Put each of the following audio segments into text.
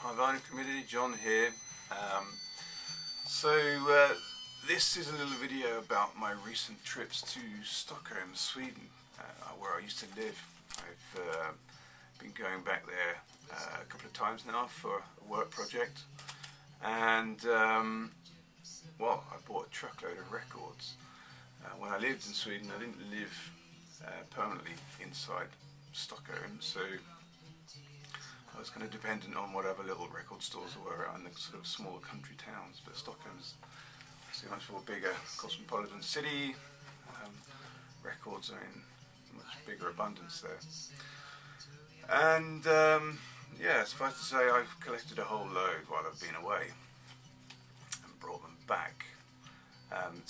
Hi Vinyl Community, John here. This is a little video about my recent trips to Stockholm, Sweden, where I used to live. I've been going back there a couple of times now for a work project, and well, I bought a truckload of records. When I lived in Sweden, I didn't live permanently inside Stockholm, so I was kind of dependent on whatever little record stores there were around the sort of smaller country towns. But Stockholm's obviously a much more bigger cosmopolitan city. Records are in much bigger abundance there. And yeah, suffice to say, I've collected a whole load while I've been away and brought them back. I'm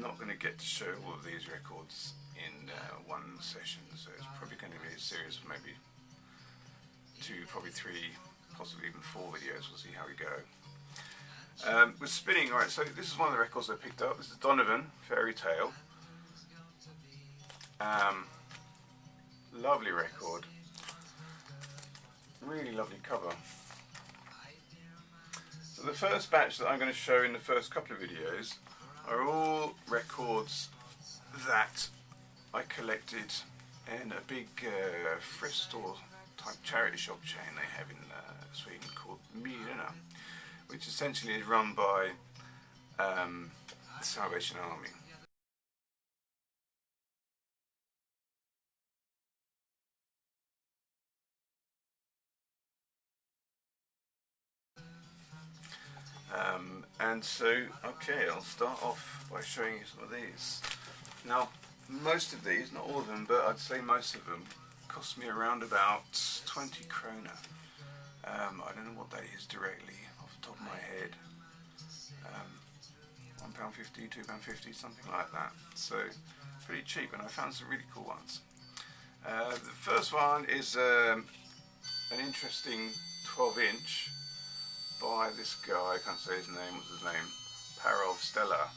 not going to get to show all of these records in one session, so it's probably going to be a series of maybe 2, probably 3, possibly even 4 videos. We'll see how we go. With spinning, alright, so this is one of the records I picked up. This is Donovan, Fairy Tale. Lovely record. Really lovely cover. So the first batch that I'm going to show in the first couple of videos are all records that I collected in a big thrift store type charity shop chain they have in Sweden called Myrorna, which essentially is run by the Salvation Army. And so, okay, I'll start off by showing you some of these. Now, most of these, not all of them, but I'd say most of them, cost me around about 20 krona. I don't know what that is directly off the top of my head. £1.50, £2.50, something like that. So, pretty cheap, and I found some really cool ones. The first one is an interesting 12-inch by this guy, I can't say his name, what's his name? Parov Stella.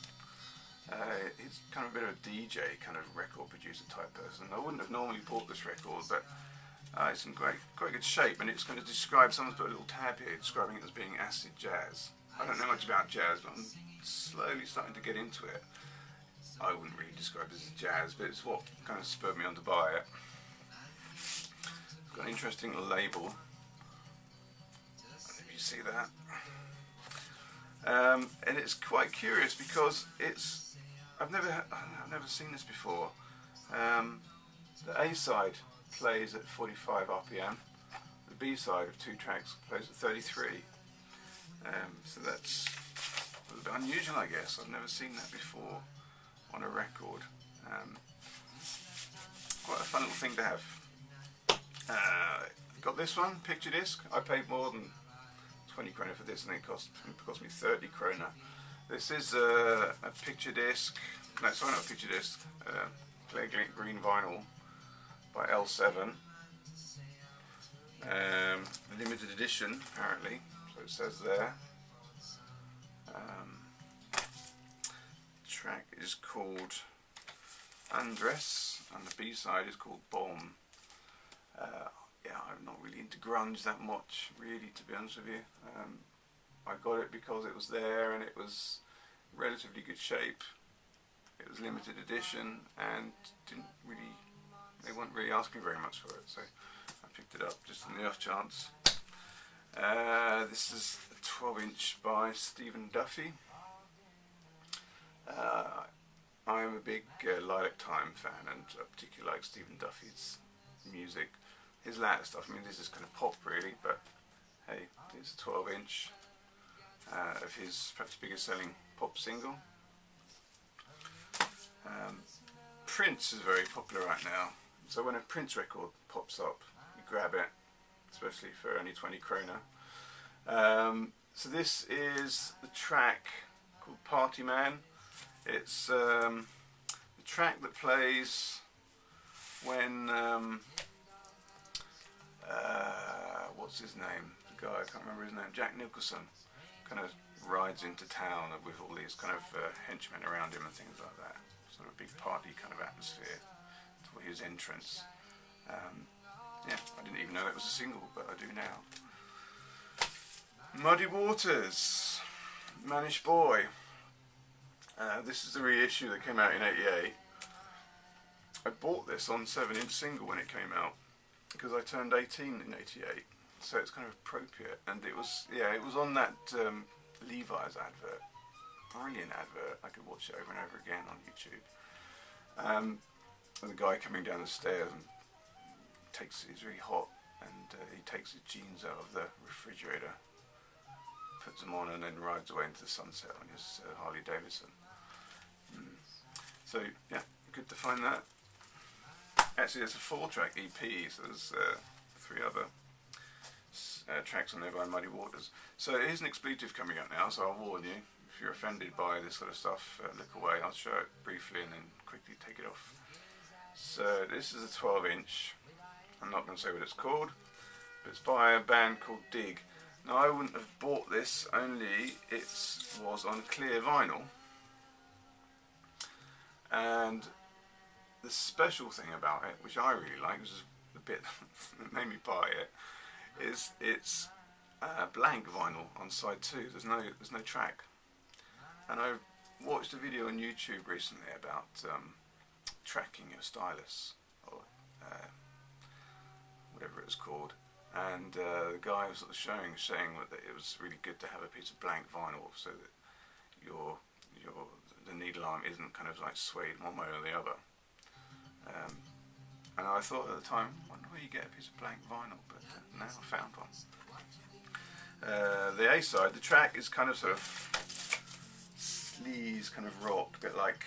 He's kind of a bit of a DJ, kind of record producer type person. I wouldn't have normally bought this record, but it's in quite good shape, and it's going to describe, someone's put a little tab here describing it as being acid jazz. I don't know much about jazz, but I'm slowly starting to get into it. I wouldn't really describe this as jazz, but it's what kind of spurred me on to buy it. It's got an interesting label. You see that? And it's quite curious because it's I've never seen this before. The A side plays at 45 RPM. The B side of 2 tracks plays at 33. So that's a little bit unusual, I guess. I've never seen that before on a record. Quite a fun little thing to have. Got this one, picture disc. I paid more than 20 krona for this, and it cost me 30 krona. This is a picture disc, no, sorry, not a picture disc, clear green vinyl by L7. Limited edition, apparently, so it says there. Track is called Undress, and the B side is called Bomb. Yeah, I'm not really into grunge that much, really, to be honest with you. I got it because it was there and it was relatively good shape. It was limited edition and they weren't really asking very much for it, so I picked it up just on the off chance. This is a 12-inch by Stephen Duffy. I am a big Lilac Time fan, and I particularly like Stephen Duffy's music. His latter stuff, I mean, this is kind of pop really, but hey, it's a 12-inch of his perhaps biggest selling pop single. Prince is very popular right now, so when a Prince record pops up, you grab it, especially for only 20 krona. So this is the track called Party Man. It's the track that plays when what's his name? The guy, I can't remember his name. Jack Nicholson kind of rides into town with all these kind of henchmen around him and things like that. Sort of a big party kind of atmosphere for his entrance. Yeah, I didn't even know that was a single, but I do now. Muddy Waters, Manish Boy. This is the reissue that came out in '88. I bought this on 7-inch single when it came out because I turned 18 in '88, so it's kind of appropriate. And it was, yeah, it was on that Levi's advert. Brilliant advert. I could watch it over and over again on YouTube. The guy coming down the stairs and it's really hot, and he takes his jeans out of the refrigerator, puts them on, and then rides away into the sunset on his Harley Davidson. So yeah, good to find that. Actually, it's a 4-track EP, so there's 3 other tracks on there by Muddy Waters. So here's an expletive coming up now, so I'll warn you. If you're offended by this sort of stuff, look away. I'll show it briefly and then quickly take it off. So this is a 12-inch. I'm not going to say what it's called, but it's by a band called Dig. Now, I wouldn't have bought this, only it was on clear vinyl. And the special thing about it, which I really like, which is the bit that made me buy it, is it's blank vinyl on side 2. There's no track. And I watched a video on YouTube recently about tracking your stylus, or whatever it was called, and the guy was sort of saying that it was really good to have a piece of blank vinyl so that the needle arm isn't kind of like swayed one way or the other. And I thought at the time, I wonder where you get a piece of blank vinyl, but now I found one. The A side, the track is kind of sort of sleaze, kind of rock, a bit like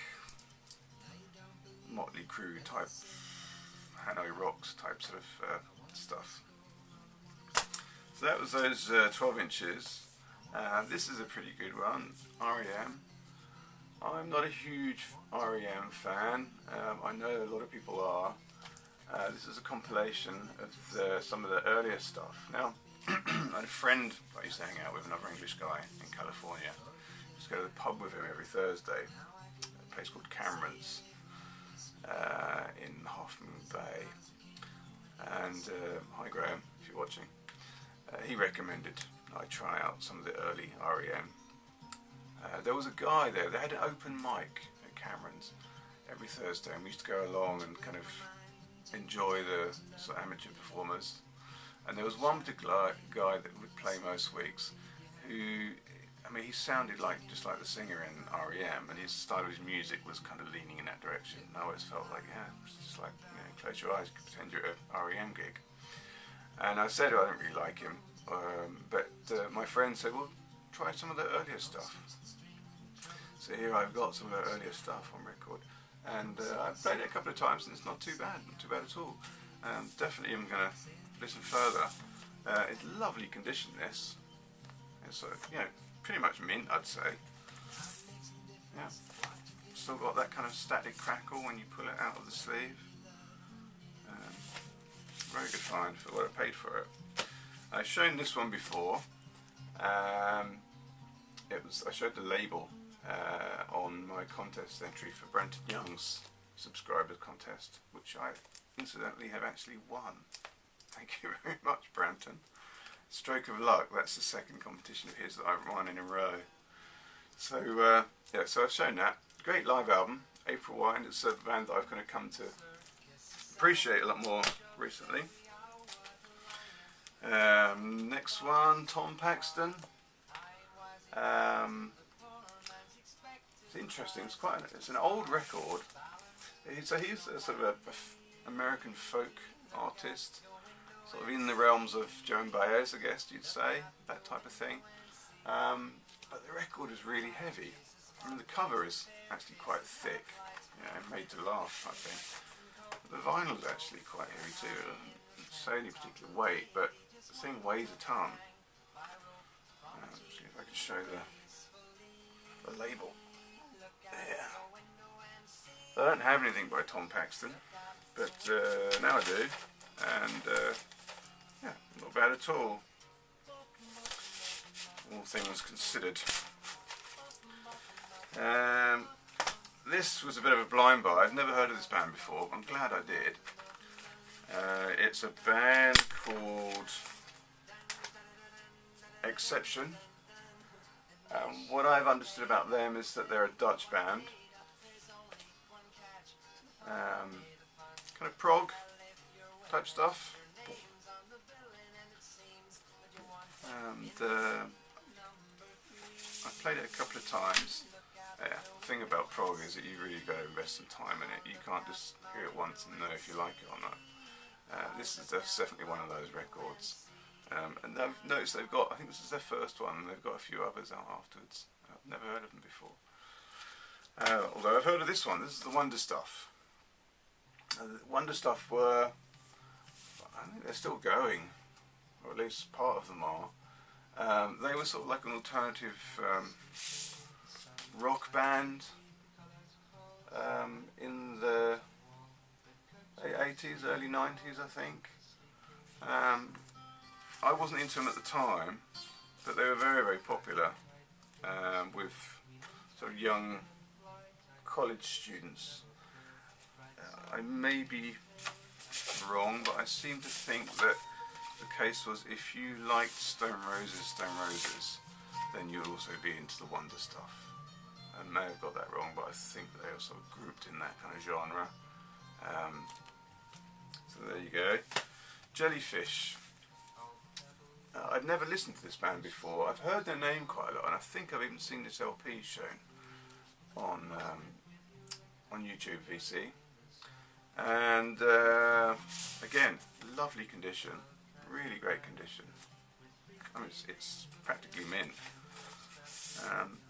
Motley Crue type, Hanoi Rocks type sort of stuff. So that was those 12 inches. This is a pretty good one, REM. I'm not a huge REM fan. I know a lot of people are. This is a compilation of some of the earlier stuff. Now, I had a friend I used to hang out with, another English guy in California. I used to go to the pub with him every Thursday, a place called Cameron's in Half Moon Bay. And hi Graham, if you're watching. He recommended I try out some of the early REM. There was a guy there, they had an open mic at Cameron's every Thursday, and we used to go along and kind of enjoy the sort of amateur performers. And there was one particular guy that would play most weeks who, I mean, he sounded just like the singer in REM, and his style of his music was kind of leaning in that direction. And I always felt like, yeah, it's just like, you know, close your eyes, you could pretend you're at an REM gig. And I said I don't really like him, but my friend said, well, try some of the earlier stuff. So here I've got some of the earlier stuff on record, and I've played it a couple of times, and it's not too bad at all. Definitely I'm going to listen further. It's lovely condition, this. It's you know, pretty much mint, I'd say. Yeah, still got that kind of static crackle when you pull it out of the sleeve. Very good find for what I paid for it. I've shown this one before. I showed the label on my contest entry for Brenton Young's subscribers contest, which I incidentally have actually won. Thank you very much, Brenton. Stroke of luck, that's the second competition of his that I've won in a row. So yeah, so I've shown that. Great live album, April Wine. It's a band that I've kind of come to appreciate a lot more recently. Next one, Tom Paxton. It's interesting. It's an old record. He's a sort of a American folk artist, sort of in the realms of Joan Baez, I guess you'd say, that type of thing. But the record is really heavy. I mean, the cover is actually quite thick, you know, made to last, I think. The vinyl is actually quite heavy too. It doesn't say any particular weight, but the thing weighs a ton. See if I can show the label. There. I don't have anything by Tom Paxton, but now I do, and yeah, not bad at all. All things considered. This was a bit of a blind buy. I've never heard of this band before, but I'm glad I did. It's a band called Exception. What I've understood about them is that they're a Dutch band. Kind of prog type stuff. I've played it a couple of times. The thing about prog is that you really got to invest some time in it. You can't just hear it once and know if you like it or not. This is definitely one of those records. And I've noticed they've got, I think this is their first one, and they've got a few others out afterwards. I've never heard of them before. Although I've heard of this one. This is the Wonder Stuff. Wonder Stuff were, I think they're still going, or at least part of them are. They were sort of like an alternative rock band in the late 80s, early 90s, I think. I wasn't into them at the time, but they were very, very popular with sort of young college students. I may be wrong, but I seem to think that the case was if you liked Stone Roses, then you'll also be into the Wonder Stuff. I may have got that wrong, but I think they are sort of grouped in that kind of genre. So there you go. Jellyfish. I'd never listened to this band before. I've heard their name quite a lot, and I think I've even seen this LP shown on YouTube VC. And again, lovely condition, really great condition. I mean, it's practically mint.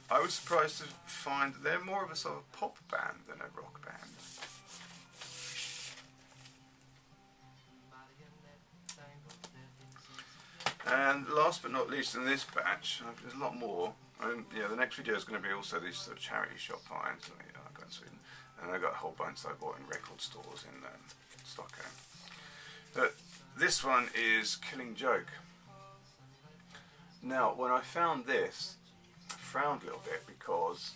I was surprised to find that they're more of a sort of pop band than a rock band. And last but not least in this batch, there's a lot more. Yeah, the next video is going to be also these sort of charity shop finds I got in Sweden, and I got a whole bunch that I bought in record stores in Stockholm. But this one is Killing Joke. Now, when I found this, I frowned a little bit because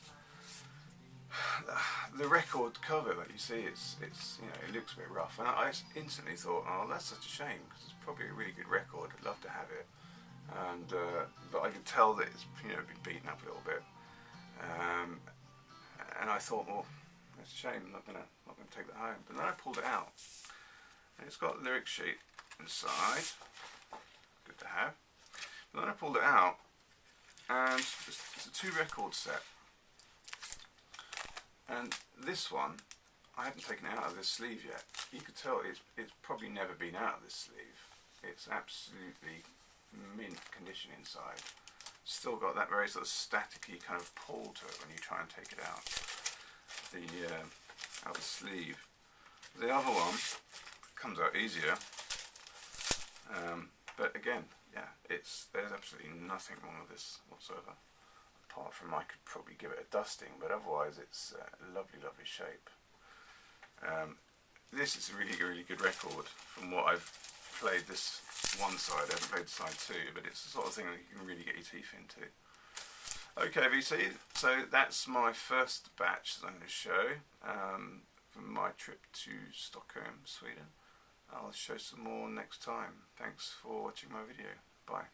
the record cover that you see, it's it looks a bit rough, and I instantly thought, oh, that's such a shame because it's probably a really good record. I'd love to have it, and but I could tell that it's been beaten up a little bit, and I thought, well, that's a shame. I'm not gonna take that home. But then I pulled it out, and it's got a lyric sheet inside. Good to have. But then I pulled it out, and it's a 2-record set. And this one, I haven't taken it out of this sleeve yet. You could tell it's probably never been out of this sleeve. It's absolutely mint condition inside. Still got that very sort of staticky kind of pull to it when you try and take it out out the sleeve. The other one comes out easier, but again, yeah, there's absolutely nothing wrong with this whatsoever. Apart from I could probably give it a dusting, but otherwise it's a lovely, lovely shape. This is a really, really good record from what I've played this one side. I haven't played side 2, but it's the sort of thing that you can really get your teeth into. Okay, VC, so that's my first batch that I'm going to show from my trip to Stockholm, Sweden. I'll show some more next time. Thanks for watching my video. Bye.